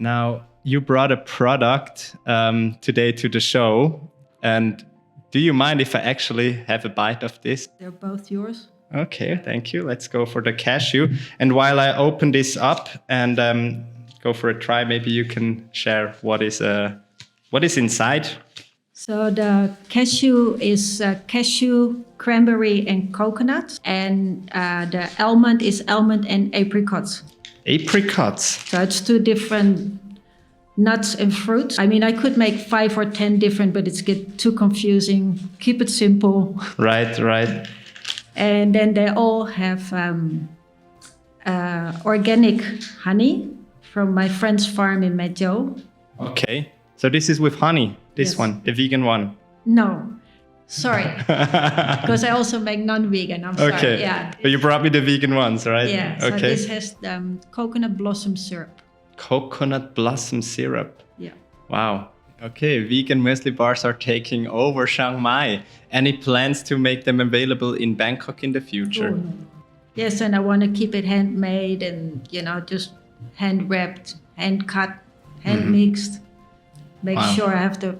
Now, you brought a product today to the show. And do you mind if I actually have a bite of this? They're both yours. Okay, thank you. Let's go for the cashew. And while I open this up and go for a try, maybe you can share what is inside. So the cashew is cashew, cranberry, and coconut. And the almond is almond and apricots. Apricots. So it's two different nuts and fruits. I mean, I could make 5 or 10 different, but it's get too confusing. Keep it simple. Right. And then they all have organic honey from my friend's farm in Medjo. Okay. So this is with honey, this Yes. one, the vegan one. No, sorry. Because I also make non-vegan, I'm sorry. Okay. Yeah. But you brought me the vegan ones, right? Yeah, so Okay. this has coconut blossom syrup. Coconut blossom syrup. Yeah. Wow. Okay, vegan muesli bars are taking over Chiang Mai. Any plans to make them available in Bangkok in the future? Oh, no. Yes, and I want to keep it handmade and, just hand wrapped, hand cut, hand mixed. Make Wow. sure I have the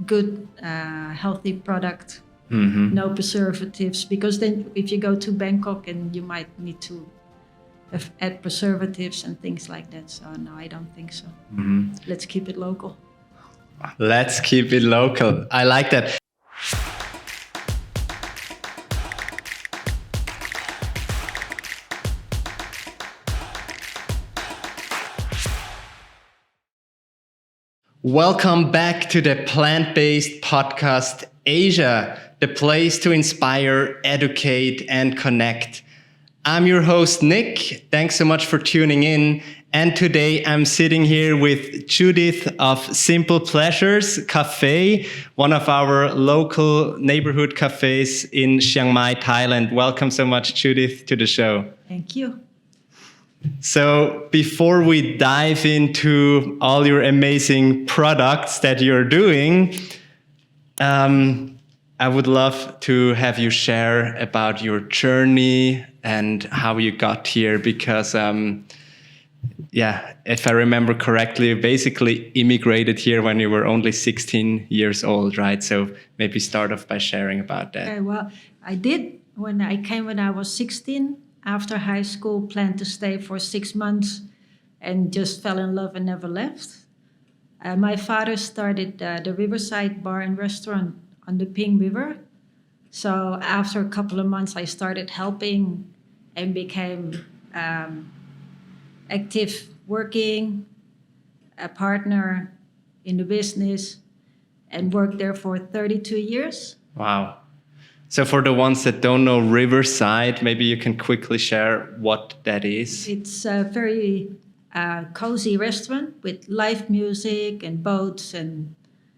good, healthy product. No preservatives, because then if you go to Bangkok and you might need to add preservatives and things like that. So no, I don't think so. Let's keep it local. Let's keep it local. I like that. Welcome back to the plant-based podcast Asia, the place to inspire, educate, and connect. I'm your host, Nick. Thanks so much for tuning in. And today I'm sitting here with Judith of Simple Pleasures Café, one of our local neighborhood cafes in Chiang Mai, Thailand. Welcome so much, Judith, to the show. Thank you. So before we dive into all your amazing products that you're doing, I would love to have you share about your journey and how you got here, because if I remember correctly, you basically immigrated here when you were only 16 years old, right? So maybe start off by sharing about that. Okay, well, I did when I came when I was 16. After high school, planned to stay for 6 months and just fell in love and never left. My father started the Riverside bar and restaurant on the Ping River. So after a couple of months, I started helping and became active working, a partner in the business, and worked there for 32 years. Wow. So for the ones that don't know Riverside, maybe you can quickly share what that is. It's a very cozy restaurant with live music and boats. And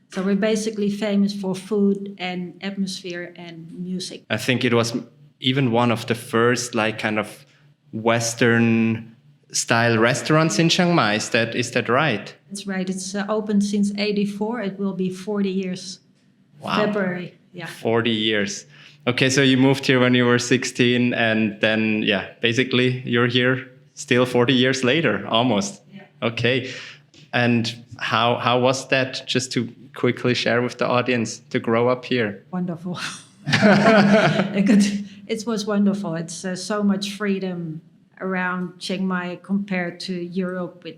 so we're basically famous for food and atmosphere and music. I think it was even one of the first kind of Western style restaurants in Chiang Mai. Is that right? That's right. It's open since 1984. It will be 40 years. Wow. February. Yeah. 40 years. Okay, so you moved here when you were 16, and then, basically you're here still 40 years later, almost. Yeah. Okay. And how was that, just to quickly share with the audience, to grow up here? Wonderful. It was wonderful. It's so much freedom around Chiang Mai compared to Europe with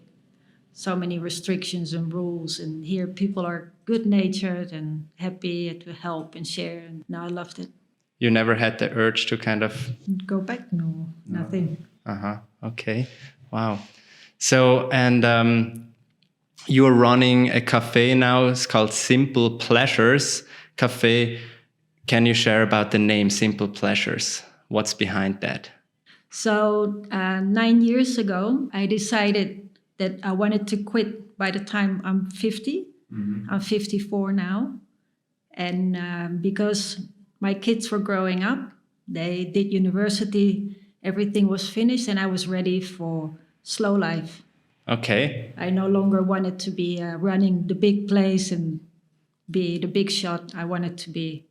so many restrictions and rules. And here people are good-natured and happy to help and share. And now I loved it. You never had the urge to kind of Go back? No, nothing. Okay. Wow. So, and you're running a cafe now. It's called Simple Pleasures Cafe. Can you share about the name Simple Pleasures? What's behind that? So 9 years ago, I decided that I wanted to quit by the time I'm 50. I'm 54 now. And because my kids were growing up, they did university, everything was finished, and I was ready for slow life. Okay. I no longer wanted to be running the big place and be the big shot. I wanted to be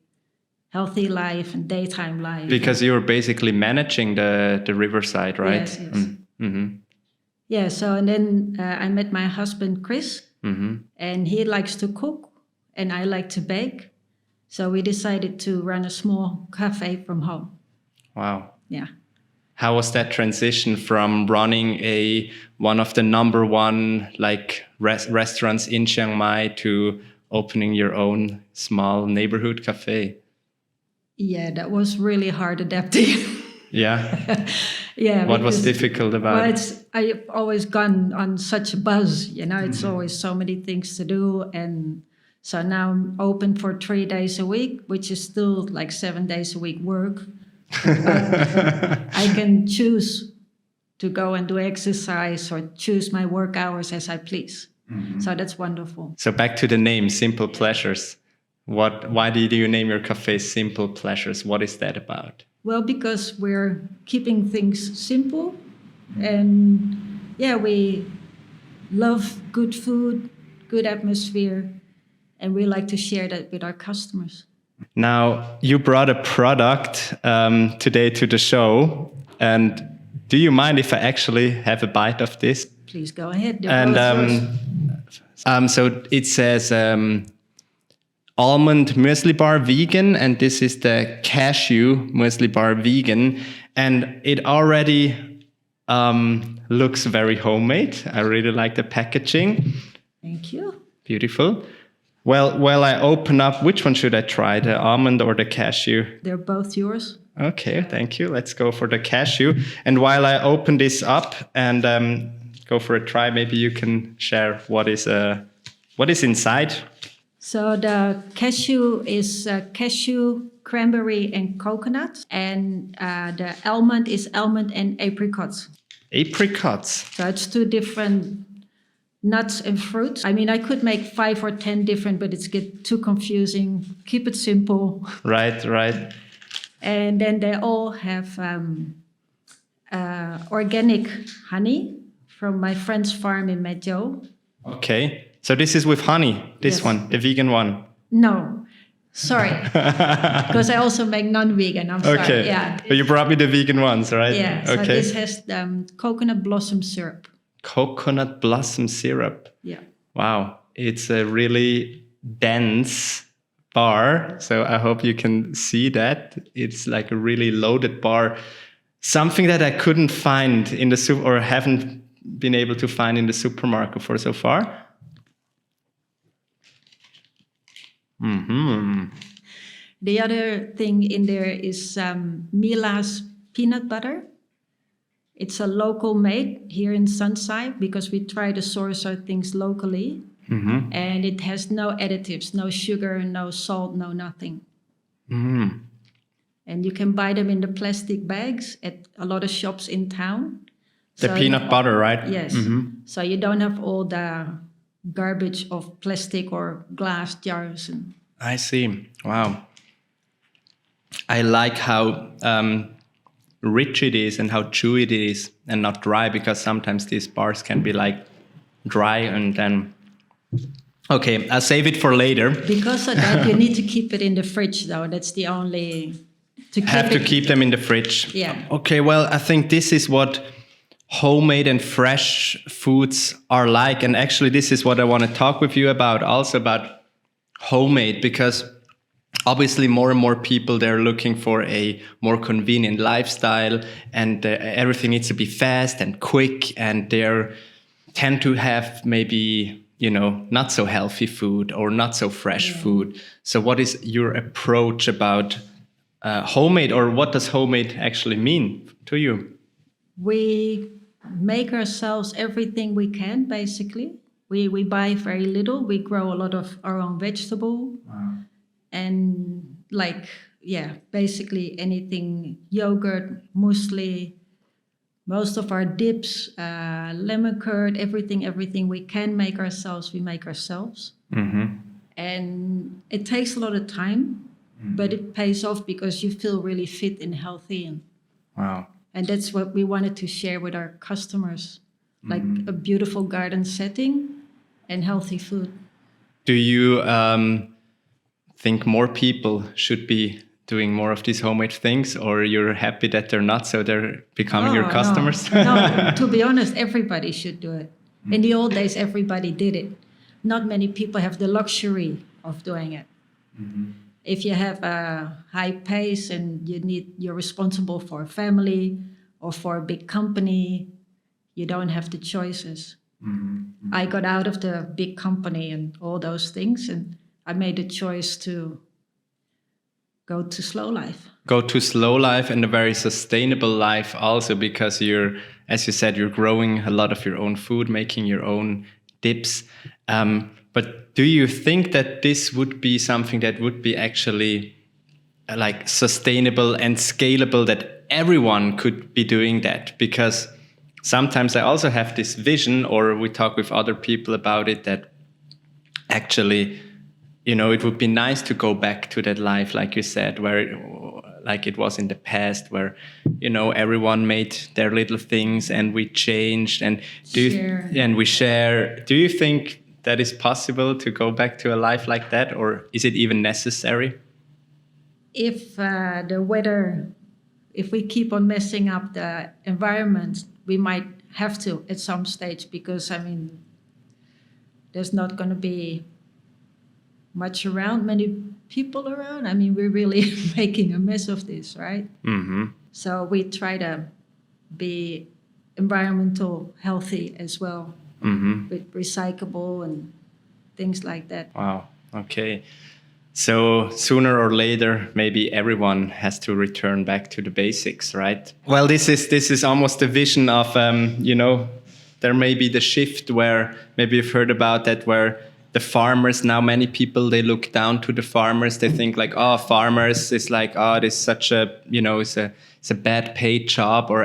healthy life and daytime life. Because you were basically managing the Riverside, right? Yes. Yeah, so and then I met my husband, Chris, and he likes to cook and I like to bake. So we decided to run a small cafe from home. Wow. Yeah. How was that transition from running one of the number one like restaurants in Chiang Mai to opening your own small neighborhood cafe? Yeah, that was really hard adapting. Yeah. Yeah. What was difficult about it? I've always gone on such a buzz, it's always so many things to do. And so now I'm open for 3 days a week, which is still like 7 days a week work. But I can choose to go and do exercise or choose my work hours as I please. So that's wonderful. So back to the name, Simple Pleasures. Why did you name your cafe Simple Pleasures? What is that about? Well, because we're keeping things simple, and yeah, we love good food, good atmosphere, and we like to share that with our customers. Now, you brought a product today to the show, and do you mind if I actually have a bite of this? Please go ahead. So it says almond muesli bar vegan, and this is the cashew muesli bar vegan, and it already looks very homemade. I really like the packaging. Thank you. Beautiful. Well, while I open up, which one should I try, the almond or the cashew? They're both yours. Okay, thank you. Let's go for the cashew. And while I open this up and go for a try, maybe you can share what is inside. So the cashew is cashew, cranberry, and coconut. And the almond is almond and apricots. Apricots. So it's 2 different nuts and fruits. I mean, I could make 5 or 10 different, but it's get too confusing. Keep it simple. Right. And then they all have organic honey from my friend's farm in Medjo. Okay. So this is with honey, this Yes. one, the vegan one. No, sorry. Because I also make non-vegan. I'm sorry. Okay. Yeah. But you brought me the vegan ones, right? Yeah. So Okay. this has coconut blossom syrup. Coconut blossom syrup. Yeah. Wow. It's a really dense bar. So I hope you can see that. It's like a really loaded bar. Something that I couldn't find in the or haven't been able to find in the supermarket for so far. The other thing in there is Mila's peanut butter. It's a local made here in Sunside because we try to source our things locally. And it has no additives, no sugar, no salt, no nothing. And you can buy them in the plastic bags at a lot of shops in town. The peanut butter, right? Yes. So you don't have all the garbage of plastic or glass jars. I see. Wow. I like how rich it is and how chewy it is and not dry, because sometimes these bars can be like dry and then... Okay, I'll save it for later. Because of that, you need to keep it in the fridge, though. That's the only... To keep them in the fridge. Yeah. Okay, well, I think this is what homemade and fresh foods are like. And actually, this is what I want to talk with you about, also about homemade, because obviously more and more people, they're looking for a more convenient lifestyle, and everything needs to be fast and quick, and they tend to have maybe, not so healthy food or not so fresh food. So what is your approach about homemade, or what does homemade actually mean to you? We make ourselves everything we can, basically. We buy very little. We grow a lot of our own vegetable. Wow. And basically anything, yogurt, muesli, most of our dips, lemon curd, everything we can make ourselves, we make ourselves. And it takes a lot of time, but it pays off because you feel really fit and healthy. Wow. And that's what we wanted to share with our customers, like a beautiful garden setting and healthy food. Do you think more people should be doing more of these homemade things, or you're happy that they're not, so they're becoming your customers? No, to be honest, everybody should do it. In the old days, everybody did it. Not many people have the luxury of doing it. Mm-hmm. If you have a high pace and you're responsible for a family or for a big company, you don't have the choices. Mm-hmm. I got out of the big company and all those things, and I made a choice to go to slow life. Go to slow life and a very sustainable life also, because you're, as you said, you're growing a lot of your own food, making your own dips. But do you think that this would be something that would be actually like sustainable and scalable, that everyone could be doing that? Because sometimes I also have this vision, or we talk with other people about it, that actually, you know, it would be nice to go back to that life, like you said, where like it was in the past, where, you know, everyone made their little things and we changed and we share. Do you think that is possible to go back to a life like that, or is it even necessary? If if we keep on messing up the environment, we might have to at some stage, because I mean, there's not going to be many people around. I mean, we're really making a mess of this, right? Mm-hmm. So we try to be environmental healthy as well, mm-hmm. with recyclable and things like that. Wow. Okay. So sooner or later, maybe everyone has to return back to the basics, right? Well, this is almost the vision of, you know, there may be the shift where maybe you've heard about that, where the farmers, now many people, they look down to the farmers. They think like, oh, farmers is like, oh, this is such a, you know, it's a bad paid job, or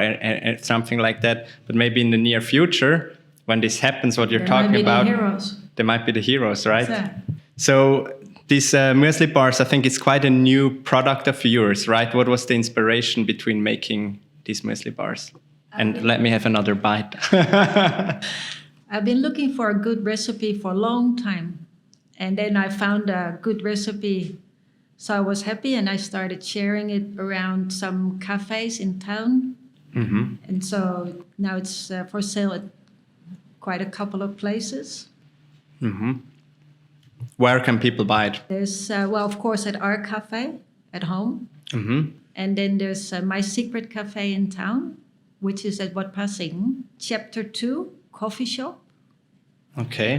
something like that. But maybe in the near future, when this happens, what you're talking about, they might be the heroes, right? So these muesli bars, I think it's quite a new product of yours, right? What was the inspiration between making these muesli bars? And let me have another bite. I've been looking for a good recipe for a long time. And then I found a good recipe. So I was happy, and I started sharing it around some cafes in town. Mm-hmm. And so now it's for sale at quite a couple of places. Mm-hmm. Where can people buy it? There's, well, of course, at our cafe at home. Mm-hmm. And then there's My Secret Cafe in town, which is at Wat Pasing, Chapter 2 coffee shop. Okay.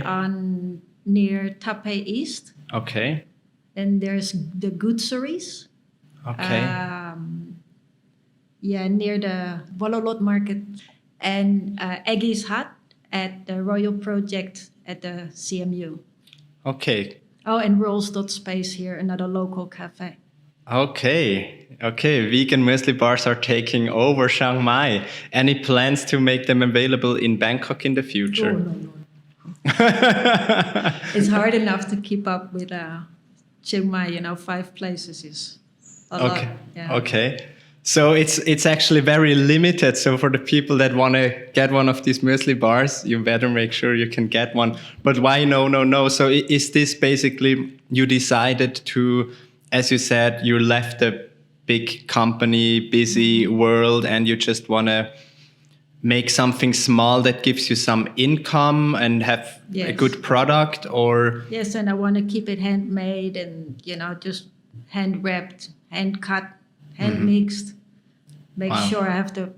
Near Taipei East. Okay. And there's the Goodseries. Okay. Near the Vololot Market. And Aggie's Hut at the Royal Project at the CMU. Okay. Oh, and Rolls.Space here, another local cafe. Okay. Vegan muesli bars are taking over Chiang Mai. Any plans to make them available in Bangkok in the future? Oh, no. It's hard enough to keep up with Chiang Mai. 5 places is a lot. Yeah. Okay. So it's actually very limited. So for the people that want to get one of these muesli bars, you better make sure you can get one. But why no? So is this basically you decided to, as you said, you left a big company, busy world, and you just want to make something small that gives you some income and have a good product? Or yes, and I want to keep it handmade and just hand wrapped, hand cut, hand mixed. Make sure I have the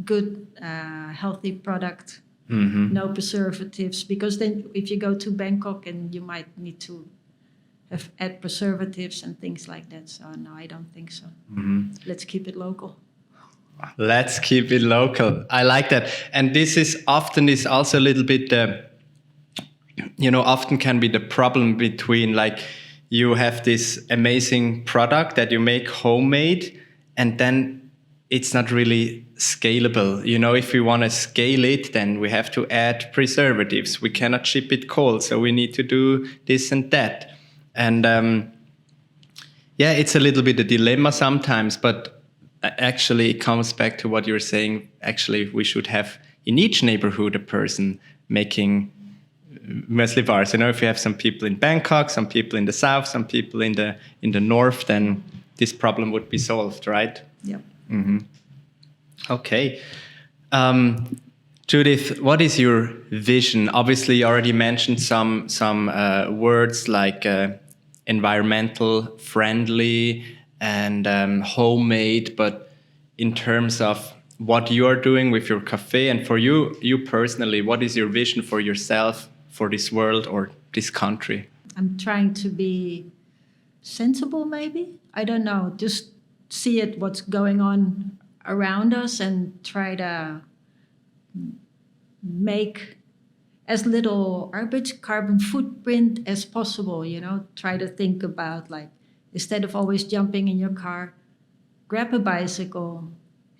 good healthy product, no preservatives, because then if you go to Bangkok, and you might need to add preservatives and things like that. So no, I don't think so. Let's keep it local. Let's keep it local. I like that. And this is also a little bit, often can be the problem between, like, you have this amazing product that you make homemade, and then it's not really scalable. If we want to scale it, then we have to add preservatives. We cannot ship it cold, so we need to do this and that. And it's a little bit a dilemma sometimes, but actually it comes back to what you're saying. Actually, we should have in each neighborhood a person making muesli bars. If you have some people in Bangkok, some people in the south, some people in the north, then this problem would be solved, right? Yep. Okay. Judith, what is your vision? Obviously, you already mentioned some words like environmental friendly and homemade, but in terms of what you are doing with your cafe and for you personally, what is your vision for yourself, for this world or this country? I'm trying to be sensible, maybe. I don't know. Just see it, what's going on around us, and try to make as little carbon footprint as possible. Try to think about, like, instead of always jumping in your car, grab a bicycle,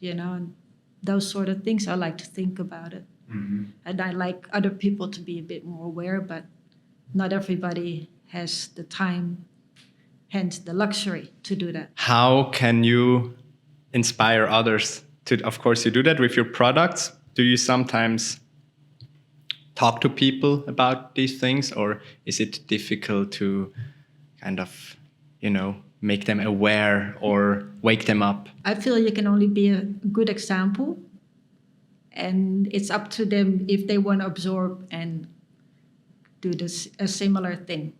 and those sort of things. I like to think about it. And I like other people to be a bit more aware, but not everybody has the time, hence the luxury to do that. How can you inspire others to, of course, you do that with your products. Do you sometimes talk to people about these things, or is it difficult to kind of, make them aware or wake them up? I feel you can only be a good example, and it's up to them if they want to absorb and do a similar thing.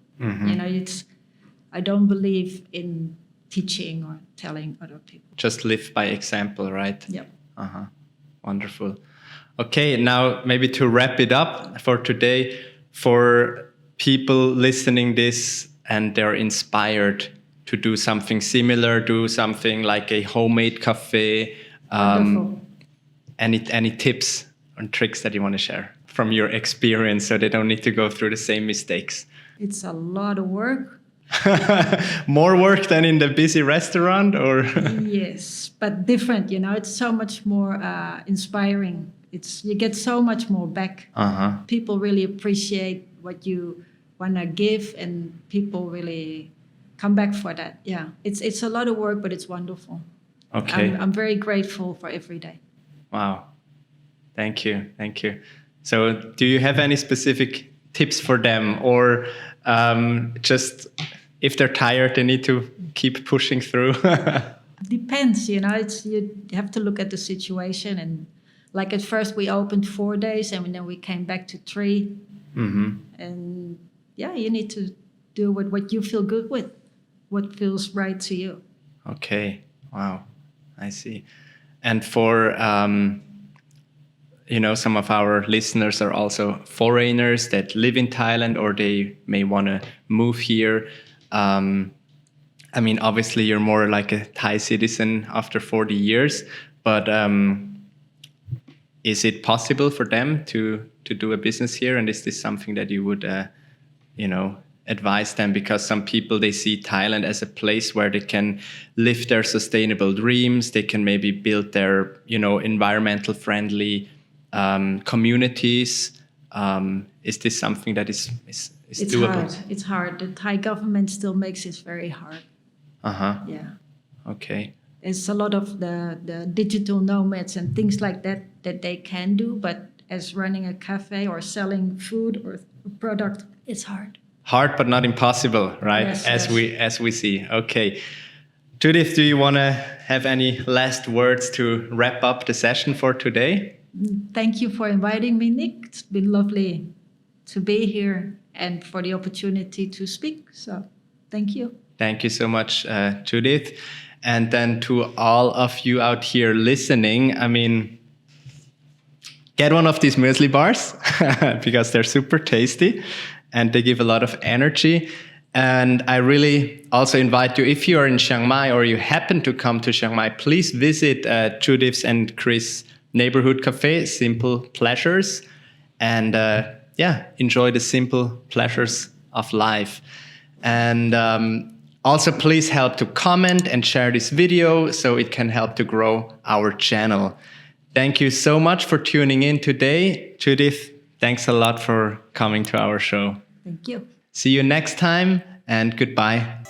I don't believe in teaching or telling other people. Just live by example, right? Yep. Wonderful. Okay, now maybe to wrap it up for today, for people listening this and they're inspired to do something similar, do something like a homemade cafe. Wonderful. Any tips and tricks that you want to share from your experience so they don't need to go through the same mistakes? It's a lot of work. More work than in the busy restaurant, or? Yes, but different, It's so much more inspiring. You get so much more back. People really appreciate what you want to give, and people really come back for that. Yeah, it's a lot of work, but it's wonderful. Okay. I'm very grateful for every day. Wow. Thank you. So do you have any specific tips for them, or just if they're tired, they need to keep pushing through? Depends, you have to look at the situation. And like at first we opened 4 days, and then we came back to 3. And yeah, you need to do what you feel good with, what feels right to you. Okay. Wow. I see. And for, some of our listeners are also foreigners that live in Thailand, or they may want to move here. Obviously you're more like a Thai citizen after 40 years, but is it possible for them to do a business here? And is this something that you would, advise them? Because some people, they see Thailand as a place where they can live their sustainable dreams. They can maybe build their, environmental friendly communities. Is this something that is doable? It's hard. The Thai government still makes it very hard. Yeah. Okay. There's a lot of the digital nomads and things like that they can do, but as running a cafe or selling food or a product, it's hard. Hard, but not impossible, right? Yes, As we see. Okay. Judith, do you want to have any last words to wrap up the session for today? Thank you for inviting me, Nick. It's been lovely to be here and for the opportunity to speak. So thank you. Thank you so much, Judith. And then to all of you out here listening, get one of these muesli bars because they're super tasty and they give a lot of energy. And I really also invite you, if you are in Chiang Mai or you happen to come to Chiang Mai, please visit Judith's and Chris' neighborhood cafe, Simple Pleasures. And enjoy the simple pleasures of life. And also, please help to comment and share this video so it can help to grow our channel. Thank you so much for tuning in today. Judith, thanks a lot for coming to our show. Thank you. See you next time, and goodbye.